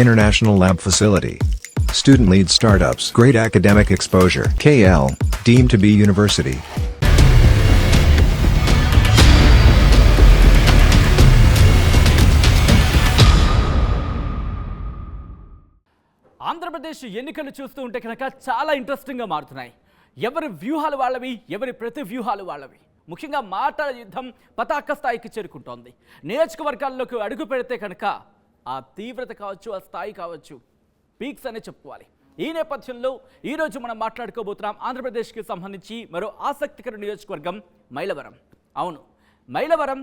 International Lab Facility. Student lead startups. Great academic exposure. KL. Deemed to be university. Andhra Pradesh ఎన్నికలు చూస్తూ ఉంటే కనుక చాలా ఇంట్రెస్టింగ్గా మారుతున్నాయి. ఎవరి వ్యూహాలు వాళ్ళవి, ఎవరి ప్రతి వ్యూహాలు వాళ్ళవి. ముఖ్యంగా మాటల యుద్ధం పతాక స్థాయికి చేరుకుంటోంది. నియోజకవర్గాల్లోకి అడుగు పెడితే కనుక ఆ తీవ్రత కావచ్చు, ఆ స్థాయి కావచ్చు, పీక్స్ అనే చెప్పుకోవాలి. ఈ నేపథ్యంలో ఈరోజు మనం మాట్లాడుకోబోతున్నాం ఆంధ్రప్రదేశ్కి సంబంధించి మరో ఆసక్తికర నియోజకవర్గం మైలవరం. అవును, మైలవరం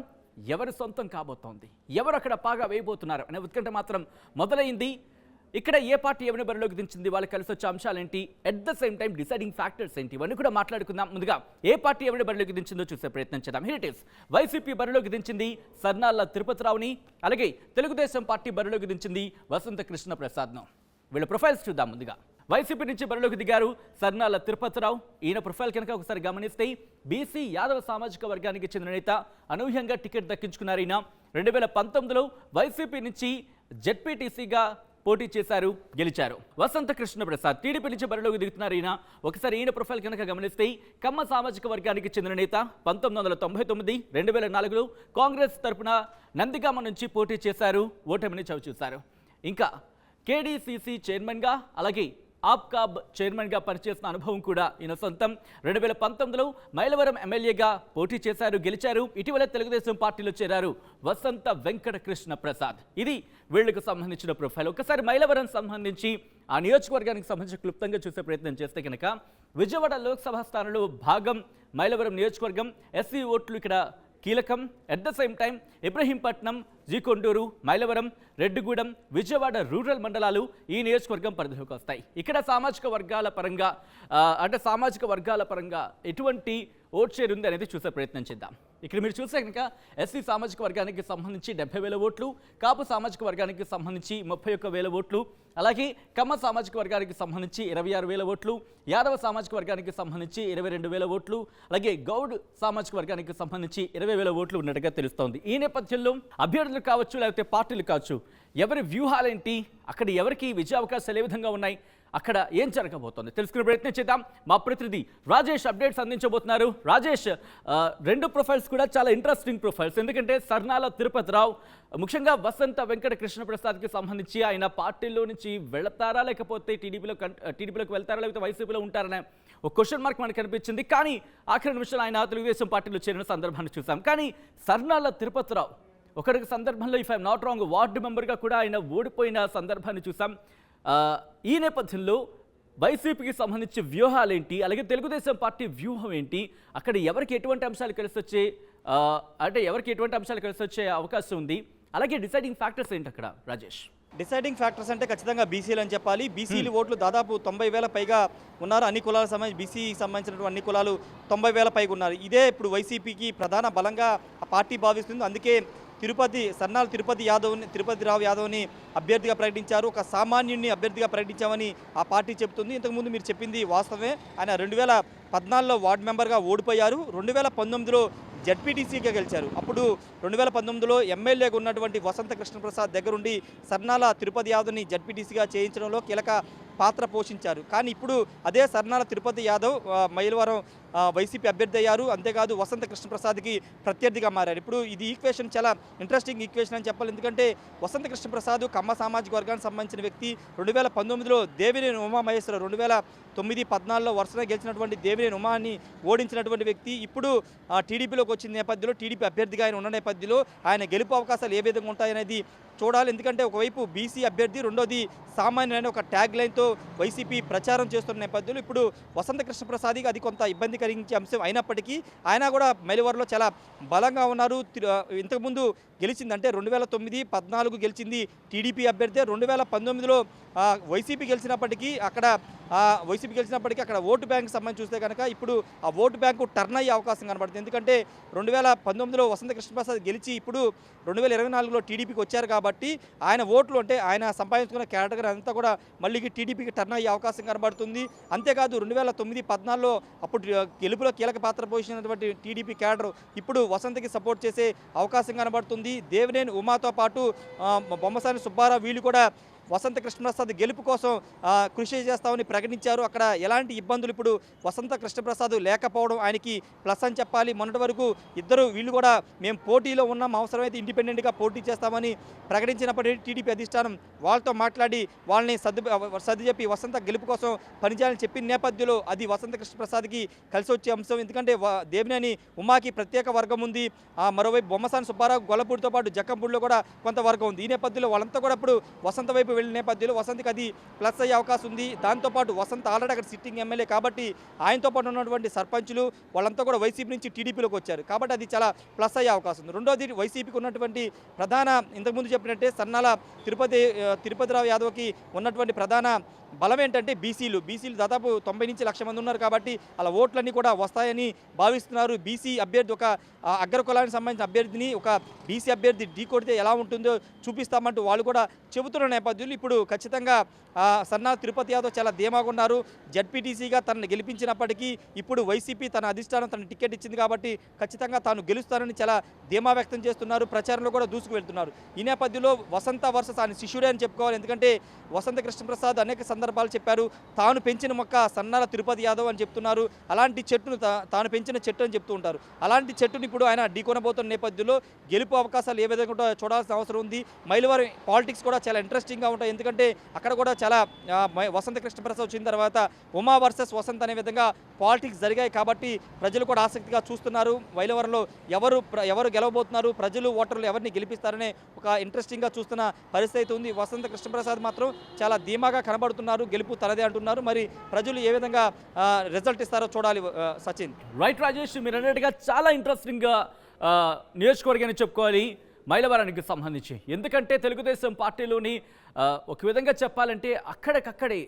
ఎవరి సొంతం కాబోతోంది, ఎవరు అక్కడ పాగా వేయబోతున్నారు అనే ఉత్కంఠ మాత్రం మొదలైంది. ఇక్కడ ఏ పార్టీ ఎవరిని బరిలోకి దించింది, వాళ్ళకి కలిసి వచ్చే అంశాలు ఏంటి, at the same time deciding factors ఏంటి, ఇవన్నీ కూడా మాట్లాడుకుందాం. ముందుగా ఏ పార్టీ ఎవరిని బరిలోకి దించిందో చూసే ప్రయత్నం చేద్దాం. Here it is. వైసీపీ బరిలోకి దించింది సర్నాల తిరుపతిరావుని, అలాగే తెలుగుదేశం పార్టీ బరిలోకి దించింది వసంత కృష్ణ ప్రసాద్ను. వీళ్ళ ప్రొఫైల్స్ చూద్దాం. ముందుగా వైసీపీ నుంచి బరిలోకి దిగారు సర్నాల తిరుపతిరావు. ఈయన ప్రొఫైల్ కనుక ఒకసారి గమనిస్తే బీసీ యాదవ సామాజిక వర్గానికి చెందిన నేత. అనూహ్యంగా టికెట్ దక్కించుకున్నారు ఈయన. 2019లో వైసీపీ నుంచి జెడ్పీటీసీగా పోటీ చేశారు, గెలిచారు. వసంత కృష్ణ ప్రసాద్ టీడీపీ నుంచి బరిలోకి దిగుతున్నారు ఈయన. ఒకసారి ఈయన ప్రొఫైల్ కనుక గమనిస్తే కమ్మ సామాజిక వర్గానికి చెందిన నేత. 1999, 2004లో కాంగ్రెస్ తరపున నందిగామ నుంచి పోటీ చేశారు, ఓటమిని చవిచూశారు. ఇంకా కేడీసీసీ చైర్మన్గా, అలాగే ఆప్కాబ్ చైర్మన్గా పనిచేసిన అనుభవం కూడా ఈయన సొంతం. 2019లో మైలవరం ఎమ్మెల్యేగా పోటీ చేశారు, గెలిచారు. ఇటీవల తెలుగుదేశం పార్టీలో చేరారు వసంత వెంకట కృష్ణ ప్రసాద్. ఇది వీళ్లకు సంబంధించిన ప్రొఫైల్. ఒకసారి మైలవరం సంబంధించి ఆ నియోజకవర్గానికి సంబంధించి క్లుప్తంగా చూసే ప్రయత్నం చేస్తే కనుక విజయవాడ లోక్సభ స్థానంలో భాగం మైలవరం నియోజకవర్గం. ఎస్సీ ఓట్లు ఇక్కడ కీలకం. At the same time Ibrahimpatnam, G Konduru, Mylavaram, Reddigudem, Vijayawada rural మండలాలు ఈ నియోజకవర్గం పరిధిలోకి వస్తాయి. ఇక్కడ సామాజిక వర్గాల పరంగా ఎటువంటి ఓట్ షేర్ ఉంది అనేది చూసే ప్రయత్నం చేద్దాం. ఇక్కడ మీరు చూస్తే కనుక ఎస్సీ సామాజిక వర్గానికి సంబంధించి 70,000 ఓట్లు, కాపు సామాజిక వర్గానికి సంబంధించి 31,000 ఓట్లు, అలాగే కమ్మ సామాజిక వర్గానికి సంబంధించి 26,000 ఓట్లు, యాదవ సామాజిక వర్గానికి సంబంధించి 22,000 ఓట్లు, అలాగే గౌడ్ సామాజిక వర్గానికి సంబంధించి 20,000 ఓట్లు ఉన్నట్టుగా తెలుస్తోంది. ఈ నేపథ్యంలో అభ్యర్థులు కావచ్చు, లేకపోతే పార్టీలు కావచ్చు, ఎవరి వ్యూహాలేంటి, అక్కడ ఎవరికి విజయ అవకాశాలు ఏ విధంగా ఉన్నాయి, అక్కడ ఏం జరగబోతోంది తెలుసుకునే ప్రయత్నం చేద్దాం. మా ప్రతినిధి రాజేష్ అప్డేట్స్ అందించబోతున్నారు. రాజేష్, రెండు ప్రొఫైల్స్ కూడా చాలా ఇంట్రెస్టింగ్ ప్రొఫైల్స్. ఎందుకంటే సర్నాల తిరుపతిరావు, ముఖ్యంగా వసంత వెంకట కృష్ణ ప్రసాద్కి సంబంధించి ఆయన పార్టీలో నుంచి వెళతారా, లేకపోతే టీడీపీలోకి వెళ్తారా, లేకపోతే వైసీపీలో ఉంటారనే ఒక క్వశ్చన్ మార్క్ మనకు కనిపించింది. కానీ ఆఖరి నిమిషంలో ఆయన తెలుగుదేశం పార్టీలో చేరిన సందర్భాన్ని చూసాం. కానీ సర్నాల తిరుపతిరావు ఒకరికి సందర్భంలో, if I'm not wrong, ward మెంబర్గా కూడా ఆయన ఓడిపోయిన సందర్భాన్ని చూసాం. ఈ నేపథ్యంలో వైసీపీకి సంబంధించి వ్యూహాలేంటి, అలాగే తెలుగుదేశం పార్టీ వ్యూహం ఏంటి, అక్కడ ఎవరికి ఎటువంటి అంశాలు కలిసి వచ్చే అవకాశం ఉంది, అలాగే డిసైడింగ్ ఫ్యాక్టర్స్ ఏంటి అక్కడ రాజేష్? డిసైడింగ్ ఫ్యాక్టర్స్ అంటే ఖచ్చితంగా బీసీలు అని చెప్పాలి. బీసీలు ఓట్లు దాదాపు 90,000 పైగా ఉన్నారు. అన్ని కులాలకు సంబంధించి బీసీకి సంబంధించినటువంటి అన్ని కులాలు 90,000 పైగా ఉన్నారు. ఇదే ఇప్పుడు వైసీపీకి ప్రధాన బలంగా ఆ పార్టీ భావిస్తుంది. అందుకే సర్నాల తిరుపతిరావు యాదవ్ని అభ్యర్థిగా ప్రకటించారు. ఒక సామాన్యుడిని అభ్యర్థిగా ప్రకటించామని ఆ పార్టీ చెబుతుంది. ఇంతకుముందు మీరు చెప్పింది వాస్తవమే. ఆయన 2014లో వార్డు మెంబర్గా ఓడిపోయారు. 2019లో జెడ్పీటీసీగా గెలిచారు. అప్పుడు 2019లో ఎమ్మెల్యేగా ఉన్నటువంటి వసంత కృష్ణప్రసాద్ దగ్గరుండి సర్నాల తిరుపతి యాదవ్ని జెడ్పీటీసీగా చేయించడంలో కీలక పాత్ర పోషించారు. కానీ ఇప్పుడు అదే సర్నాల తిరుపతి యాదవ్ మైలవరం వైసీపీ అభ్యర్థి అయ్యారు. అంతేకాదు వసంత కృష్ణప్రసాద్కి ప్రత్యర్థిగా మారారు. ఇప్పుడు ఇది ఈక్వేషన్ చాలా ఇంట్రెస్టింగ్ ఈక్వేషన్ అని చెప్పాలి. ఎందుకంటే వసంత కృష్ణప్రసాద్ కమ్మ సామాజిక వర్గానికి సంబంధించిన వ్యక్తి. 2019లో దేవినేని ఉమామహేశ్వర, 2009-14లో వరుసగా గెలిచినటువంటి దేవినేని ఉమాని ఓడించినటువంటి వ్యక్తి. ఇప్పుడు టీడీపీలోకి వచ్చిన నేపథ్యంలో, టీడీపీ అభ్యర్థిగా ఆయన ఉన్న నేపథ్యంలో ఆయన గెలుపు అవకాశాలు ఏ విధంగా ఉంటాయనేది చూడాలి. ఎందుకంటే ఒకవైపు బీసీ అభ్యర్థి, రెండోది సామాన్యులైన ఒక ట్యాగ్ లైన్తో వైసీపీ ప్రచారం చేస్తున్న నేపథ్యంలో ఇప్పుడు వసంత కృష్ణప్రసాద్కి అది కొంత ఇబ్బంది కలిగించే అంశం అయినప్పటికీ ఆయన కూడా మైలవరంలో చాలా బలంగా ఉన్నారు. ఇంతకుముందు గెలిచింది అంటే 2009-14 గెలిచింది టీడీపీ అభ్యర్థి. 2019లో వైసీపీ గెలిచినప్పటికీ అక్కడ ఓటు బ్యాంక్ సంబంధించి చూస్తే కనుక ఇప్పుడు ఆ ఓటు బ్యాంకు టర్న్ అయ్యే అవకాశం కనబడుతుంది. ఎందుకంటే 2019లో వసంత కృష్ణప్రసాద్ గెలిచి ఇప్పుడు 2024లో టీడీపీకి వచ్చారు కాబట్టి ఆయన ఓట్లు అంటే ఆయన సంపాదించుకున్న కేటగిరీ అంతా కూడా మళ్ళీ టీడీపీకి టర్న్ అయ్యే అవకాశం కనబడుతుంది. అంతేకాదు 2009-14లో అప్పుడు గెలుపులో కీలక పాత్ర పోషించినటువంటి టీడీపీ క్యాడర్ ఇప్పుడు వసంతకి సపోర్ట్ చేసే అవకాశం కనబడుతుంది. దేవినేని ఉమాతో పాటు బొమ్మసాని సుబ్బారావు వీళ్ళు కూడా వసంత కృష్ణప్రసాద్ గెలుపు కోసం కృషి చేస్తామని ప్రకటించారు. అక్కడ ఎలాంటి ఇబ్బందులు ఇప్పుడు వసంత కృష్ణప్రసాద్ లేకపోవడం ఆయనకి ప్లస్ అని చెప్పాలి. మొన్నటి వరకు వీళ్ళు కూడా మేము పోటీలో ఉన్నాం, అవసరమైతే ఇండిపెండెంట్గా పోటీ చేస్తామని ప్రకటించినప్పటికీ టీడీపీ అధిష్టానం వాళ్ళతో మాట్లాడి వాళ్ళని సర్ది చెప్పి వసంత గెలుపు కోసం పనిచేయాలని చెప్పిన నేపథ్యంలో అది వసంత కృష్ణప్రసాద్కి కలిసి వచ్చే అంశం. ఎందుకంటే దేవినేని ఉమాకి ప్రత్యేక వర్గం ఉంది, మరోవైపు బొమ్మసాని సుబ్బారావు గొల్లపూడితో పాటు జక్కంపూడిలో కూడా కొంత వర్గం ఉంది. ఈ నేపథ్యంలో వాళ్ళంతా కూడా ఇప్పుడు వసంత వైపు వెళ్ళిన నేపథ్యంలో వసంతకి అది ప్లస్ అయ్యే అవకాశం ఉంది. దాంతోపాటు వసంత ఆల్రెడీ అక్కడ సిట్టింగ్ ఎమ్మెల్యే కాబట్టి ఆయనతో పాటు ఉన్నటువంటి సర్పంచులు వాళ్ళంతా కూడా వైసీపీ నుంచి టీడీపీలోకి వచ్చారు కాబట్టి అది చాలా ప్లస్ అయ్యే అవకాశం ఉంది. రెండోది వైసీపీకి ఉన్నటువంటి ప్రధాన ఇంతకుముందు చెప్పినట్టే సన్నాల తిరుపతిరావు యాదవ్కి ఉన్నటువంటి ప్రధాన బలం ఏంటంటే బీసీలు దాదాపు 90 నుంచి 1,00,000 మంది ఉన్నారు కాబట్టి అలా ఓట్లన్నీ కూడా వస్తాయని భావిస్తున్నారు. బీసీ అభ్యర్థి ఒక అగ్రకులానికి సంబంధించిన అభ్యర్థిని ఒక బీసీ అభ్యర్థి ఢీ కొడితే ఎలా ఉంటుందో చూపిస్తామంటూ వాళ్ళు కూడా చెబుతున్న నేపథ్యంలో ఇప్పుడు ఖచ్చితంగా సన్నా తిరుపతి యాదవ్ చాలా ధీమాగా ఉన్నారు. జడ్పీటీసీగా తనను గెలిపించినప్పటికీ ఇప్పుడు వైసీపీ తన అధిష్టానం తన టికెట్ ఇచ్చింది కాబట్టి ఖచ్చితంగా తాను గెలుస్తానని చాలా ధీమా వ్యక్తం చేస్తున్నారు. ప్రచారంలో కూడా దూసుకు వెళ్తున్నారు. ఈ నేపథ్యంలో వసంత వర్సెస్ ఆయన శిష్యుడే అని చెప్పుకోవాలి. ఎందుకంటే వసంత కృష్ణప్రసాద్ అనేక సందర్భాలు చెప్పారు, తాను పెంచిన మొక్క సన్నాల తిరుపతి యాదవ్ అని చెప్తున్నారు. అలాంటి చెట్టును తాను పెంచిన చెట్టు అని చెప్తూ ఉంటారు. అలాంటి చెట్టుని ఇప్పుడు ఆయన ఢీకొనబోతున్న నేపథ్యంలో గెలుపు అవకాశాలు ఏ విధంగా చూడాల్సిన అవసరం ఉంది. మైలవరం పాలిటిక్స్ కూడా చాలా ఇంట్రెస్టింగ్గా ఉంటాయి. ఎందుకంటే అక్కడ కూడా చాలా వసంత కృష్ణప్రసాద్ వచ్చిన తర్వాత ఉమా వర్సెస్ వసంత్ అనే విధంగా పాలిటిక్స్ జరిగాయి కాబట్టి ప్రజలు కూడా ఆసక్తిగా చూస్తున్నారు. మైలవరంలో ఎవరు గెలవబోతున్నారు, ప్రజలు ఓటర్లు ఎవరిని గెలిపిస్తారనే ఒక ఇంట్రెస్టింగ్గా చూస్తున్న పరిస్థితి ఉంది. వసంత కృష్ణప్రసాద్ మాత్రం చాలా ధీమాగా కనబడుతున్నారు, గెలుపు తనదే అంటున్నారు. మరి ప్రజలు ఏ విధంగా రిజల్ట్ ఇస్తారో చూడాలి. సచిన్. రైట్ రాజేష్, మీరు అన్నట్టుగా చాలా ఇంట్రెస్టింగ్గా నియోజకవర్గాన్ని చెప్పుకోవాలి మైలవరానికి సంబంధించి. ఎందుకంటే తెలుగుదేశం పార్టీలోని ఒక విధంగా చెప్పాలంటే అక్కడికక్కడే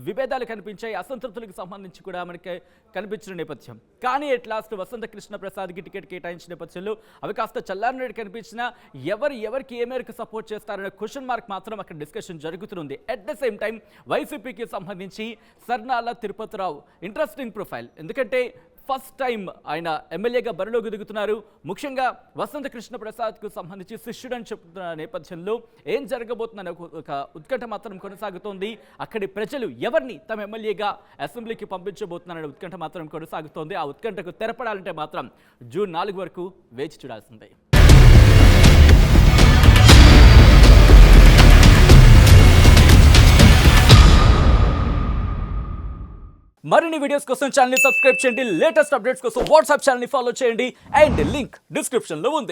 విభేదాలు కనిపించాయి, అసంతృప్తులకు సంబంధించి కూడా మనకి కనిపించిన నేపథ్యం. కానీ ఎట్ లాస్ట్ వసంత కృష్ణప్రసాద్కి టికెట్ కేటాయించిన నేపథ్యంలో అవి కాస్త చల్లారినట్టు కనిపించినా ఎవరికి ఏ మేరకు సపోర్ట్ చేస్తారనే క్వశ్చన్ మార్క్ మాత్రం అక్కడ డిస్కషన్ జరుగుతుంది. అట్ ద సేమ్ టైం వైసీపీకి సంబంధించి సర్నాల తిరుపతిరావు ఇంట్రెస్టింగ్ ప్రొఫైల్. ఎందుకంటే ఫస్ట్ టైం ఆయన ఎమ్మెల్యేగా బరిలోకి దిగుతున్నారు. ముఖ్యంగా వసంత కృష్ణప్రసాద్కు సంబంధించి శిష్యుడని చెప్తున్న నేపథ్యంలో ఏం జరగబోతుందనే ఒక ఉత్కంఠ మాత్రం కొనసాగుతోంది. అక్కడి ప్రజలు ఎవరిని తమ ఎమ్మెల్యేగా అసెంబ్లీకి పంపించబోతున్నారనే ఉత్కంఠ మాత్రం కొనసాగుతోంది. ఆ ఉత్కంఠకు తెరపడాలంటే మాత్రం జూన్ 4 వరకు వేచి చూడాల్సిందే. మరిన్ని వీడియోస్ కోసం ఛానల్ ని సబ్స్క్రైబ్ చేయండి. లేటెస్ట్ అప్డేట్స్ కోసం వాట్సాప్ ఛానల్ ని ఫాలో చేయండి. అండ్ లింక్ డిస్క్రిప్షన్ లో ఉంది.